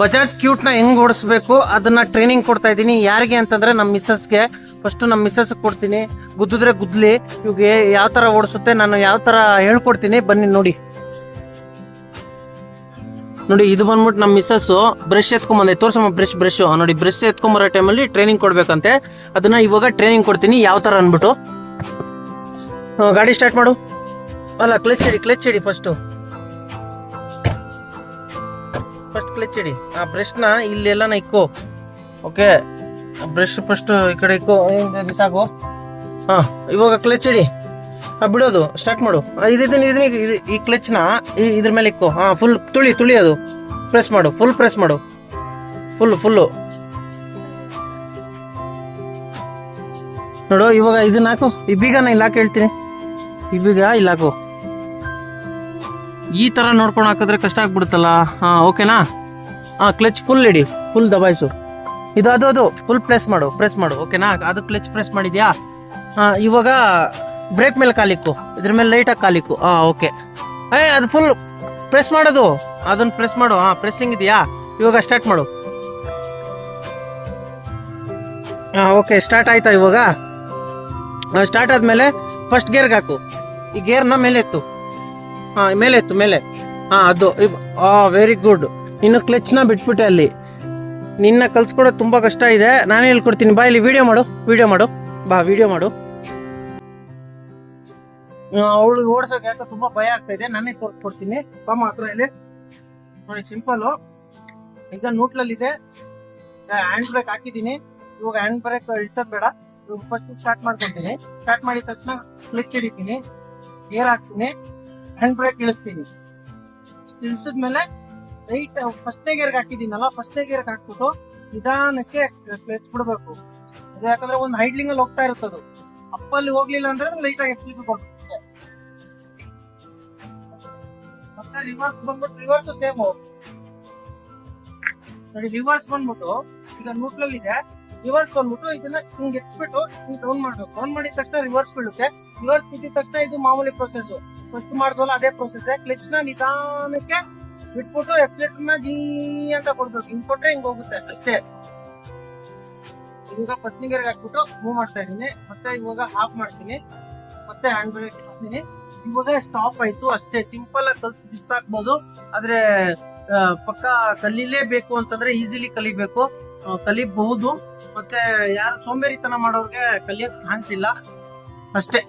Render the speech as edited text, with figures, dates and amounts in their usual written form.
Bajaj cute ನ ಹೆಂಗ್ ಓಡಿಸ್ಬೇಕು ಅದನ್ನ ಟ್ರೈನಿಂಗ್ ಕೊಡ್ತಾ ಇದ್ದೀನಿ. ಯಾರಿಗೆ ಅಂತಂದ್ರೆ ನಮ್ಮ ಮಿಸ್ಸಸ್ಗೆ. ಫಸ್ಟ್ ನಮ್ಮ ಮಿಸ್ಸಸ್ ಕೊಡ್ತೀನಿ, ಗುದ್ದಿದ್ರೆ ಗುದ್ಲಿ. ಇವಾಗ ಯಾವ ತರ ಓಡಿಸುತ್ತೆ ನಾನು ಯಾವ ತರ ಹೇಳ್ಕೊಡ್ತೀನಿ, ಬನ್ನಿ ನೋಡಿ. ನೋಡಿ ಇದು ಬಂದ್ಬಿಟ್ಟು ನಮ್ಮ ಮಿಸ್ಸಸ್ ಬ್ರಷ್ ಎತ್ಕೊಂಬಂದೆ, ತೋರ್ಸಮ್ಮ ಬ್ರಷ್ ನೋಡಿ. ಬ್ರಷ್ ಎತ್ಕೊಂಬರೋ ಟೈಮಲ್ಲಿ ಟ್ರೈನಿಂಗ್ ಕೊಡ್ಬೇಕಂತೆ, ಅದನ್ನ ಇವಾಗ ಟ್ರೈನಿಂಗ್ ಕೊಡ್ತೀನಿ ಯಾವ ತರ ಅನ್ಬಿಟ್ಟು. ಗಾಡಿ ಸ್ಟಾರ್ಟ್ ಮಾಡು. ಅಲ್ಲ, ಕ್ಲಚ್ ಹಿಡಿ ಫಸ್ಟ್ ಕ್ಲಚ್ ಹಿಡಿ. ಆ ಬ್ರಷ್ನ ಇಲ್ಲೆಲ್ಲ ಇಕ್ಕೋ. ಓಕೆ, ಬ್ರಷ್ ಫಸ್ಟ್ ಈ ಕಡೆ ಇಕ್ಕೋ, ಬಿಸಾಕು. ಹಾ, ಇವಾಗ ಕ್ಲಚ್ ಹಿಡಿ. ಬಿಡೋದು ಸ್ಟಾರ್ಟ್ ಮಾಡು. ಈ ಕ್ಲಚ್ನ ಇದ್ರ ಮೇಲೆ ಇಕ್ಕೋ. ಹಾ, ಫುಲ್ ತುಳಿ ಅದು. ಪ್ರೆಸ್ ಮಾಡು, ಫುಲ್ ಪ್ರೆಸ್ ಮಾಡು, ಫುಲ್ಲು ನೋಡು. ಇವಾಗ ಇದನ್ನ ಹಾಕು, ಈ ಬೀಗನ ಇಲ್ಲಿ ಹಾಕಿ ಹೇಳ್ತೀನಿ. ಈ ಬೀಗ ಇಲ್ಲಿ ಹಾಕು. ಈ ತರ ನೋಡ್ಕೊಂಡು ಹಾಕಿದ್ರೆ ಕಷ್ಟ ಆಗ್ಬಿಡುತ್ತಲ್ಲ. ಹಾ, ಓಕೆನಾ? ಹಾ, ಕ್ಲಚ್ ಫುಲ್ ಇಡಿ, ಫುಲ್ ದಬಾಯಿಸು. ಅದು ಫುಲ್ ಪ್ರೆಸ್ ಮಾಡು. ಓಕೆನಾ? ಅದು ಕ್ಲಚ್ ಪ್ರೆಸ್ ಮಾಡಿದ್ಯಾ? ಇವಾಗ ಬ್ರೇಕ್ ಮೇಲೆ ಕಾಲಿಕ್ಕು, ಇದ್ರ ಮೇಲೆ ಲೈಟಾಗಿ ಕಾಲಿಕ್ಕು. ಓಕೆ. ಅದು ಫುಲ್ ಪ್ರೆಸ್ ಮಾಡೋದು, ಅದನ್ನ ಪ್ರೆಸ್ ಮಾಡು. ಪ್ರೆಸ್ಸಿಂಗ್ ಇದೆಯಾ? ಇವಾಗ ಸ್ಟಾರ್ಟ್ ಮಾಡು. ಓಕೆ, ಸ್ಟಾರ್ಟ್ ಆಯ್ತಾ? ಇವಾಗ ಸ್ಟಾರ್ಟ್ ಆದ್ಮೇಲೆ ಫಸ್ಟ್ ಗೇರ್ಗೆ ಹಾಕು. ಈ ಗೇರ್ನ ಮೇಲೆ ಎತ್ತು. ಮೇಲೆ. ಅದು. Very good. ಇನ್ನು ಕ್ಲಚ್ನ ಬಿಟ್ಬಿಟ್ಟೆ ಅಲ್ಲಿ. ನಿನ್ನ ಕಲ್ಸ್ಕೊಡೋದು ತುಂಬಾ ಕಷ್ಟ ಇದೆ, ನಾನೇ ಹೇಳ್ಕೊಡ್ತೀನಿ. ಬಾ, ಇಲ್ಲಿ ವಿಡಿಯೋ ಮಾಡು. ಬಾ, ವಿಡಿಯೋ ಮಾಡು. ಅವಳಿಗೆ ಓಡಿಸೋಕೆ ಯಾಕೆ ತುಂಬಾ ಭಯ ಆಗ್ತಾ ಇದೆ, ನಾನೇ ತೋರ್ಸ್ಕೊಡ್ತೀನಿ. ಪಾಮ ಹತ್ರ ಇಲ್ಲಿ ನೋಡಿ, ಸಿಂಪಲ್. ಈಗ ನ್ಯೂಟ್ರಲ್ ಇದೆ, ಹ್ಯಾಂಡ್ ಬ್ರೇಕ್ ಹಾಕಿದ್ದೀನಿ. ಇವಾಗ ಹ್ಯಾಂಡ್ ಬ್ರೇಕ್ ಇಳ್ಸೋದ್ ಬೇಡ. ಇವಾಗ ಫಸ್ಟ್ ಸ್ಟಾರ್ಟ್ ಮಾಡ್ಕೊತೀನಿ. ಸ್ಟಾರ್ಟ್ ಮಾಡಿದ ತಕ್ಷಣ ಕ್ಲಚ್ ಹಿಡಿತೀನಿ, ಗೇರ್ ಹಾಕ್ತೀನಿ, ಹ್ಯಾಂಡ್ ಬ್ರೇಕ್ ಇಳಿಸ್ತೀನಿ. ಇಳಿಸಿದ್ಮೇಲೆ ರೈಟ್ ಫಸ್ಟೇ ಗೇರ್ಗೆ ಹಾಕಿದ್ದೀನಲ್ಲ, ಫಸ್ಟೇ ಗೇರ್ಗೆ ಹಾಕ್ಬಿಟ್ಟು ನಿಧಾನಕ್ಕೆ ಕ್ಲಚ್ ಬಿಡ್ಬೇಕು. ಅದು ಯಾಕಂದ್ರೆ ಒಂದು ಹೈಡ್ಲಿಂಗ್ ಅಲ್ಲಿ ಹೋಗ್ತಾ ಇರುತ್ತದು. ಅಪ್ಪಲ್ಲಿ ಹೋಗ್ಲಿಲ್ಲ ಅಂದ್ರೆ ಲೈಟ್ ಆಗಿ ಎಕ್ಸಿಲ್ ಕೊಡ್ಬೇಕು. ಮತ್ತೆ ರಿವರ್ಸ್ ಬಂದ್ಬಿಟ್ಟು ಸೇಮ್ ನೋಡಿ. ರಿವರ್ಸ್ ಬಂದ್ಬಿಟ್ಟು ಈಗ ನ್ಯೂಟ್ರಲ್ ಇದೆ, ರಿವರ್ಸ್ ಬಂದ್ಬಿಟ್ಟು ಇದನ್ನ ಹಿಂಗ್ ಎತ್ಬಿಟ್ಟು ಹಿಂಗ್ ಡೌನ್ ಮಾಡ್ಬೇಕು. ಡೌನ್ ಮಾಡಿದ ತಕ್ಷಣ ರಿವರ್ಸ್ ಬೀಳುತ್ತೆ. ರಿವರ್ಸ್ ಬಿದ್ದಿದ ತಕ್ಷಣ ಇದು ಮಾಮೂಲಿ ಪ್ರೊಸೆಸ್. ಫಸ್ಟ್ ಮಾಡಿದ್ವಲ್ಲ ಅದೇ ಪ್ರೊಸೆಸ್. ಕ್ಲಚ್ ನ ನಿಧಾನಕ್ಕೆ ಬಿಟ್ಬಿಟ್ಟು ಎಕ್ಸಿಲೇಟರ್ ನ ಜೀ ಅಂತ ಕೊಡ್ಬೇಕು. ಹಿಂಗ್ ಕೊಟ್ರೆ ಹಿಂಗ್ ಹೋಗುತ್ತೆ ಅಷ್ಟೇ. ಇವಾಗ ಪತ್ನಿ ಗೇರ್ಗೆ ಹಾಕ್ಬಿಟ್ಟು ಮೂವ್ ಮಾಡ್ತಾ ಇದೀನಿ. ಮತ್ತೆ ಇವಾಗ ಆಫ್ ಮಾಡ್ತೀನಿ, ಮತ್ತೆ ಹ್ಯಾಂಡ್ ಬ್ರೇಕ್ ಹಾಕ್ತೀನಿ. ಇವಾಗ ಸ್ಟಾಪ್ ಆಯ್ತು ಅಷ್ಟೇ. ಸಿಂಪಲ್ ಆಗಿ ಕಲ್ತು ಬಿಸಾಕ್ಬಹುದು. ಆದ್ರೆ ಪಕ್ಕ ಕಲೀಲೇಬೇಕು ಅಂತಂದ್ರೆ ಈಸಿಲಿ ಕಲಿಬಹುದು. ಮತ್ತೆ ಯಾರು ಸೋಂಬೇರಿತನ ಮಾಡೋರ್ಗೆ ಕಲಿಯಕ್ ಚಾನ್ಸ್ ಇಲ್ಲ ಅಷ್ಟೇ.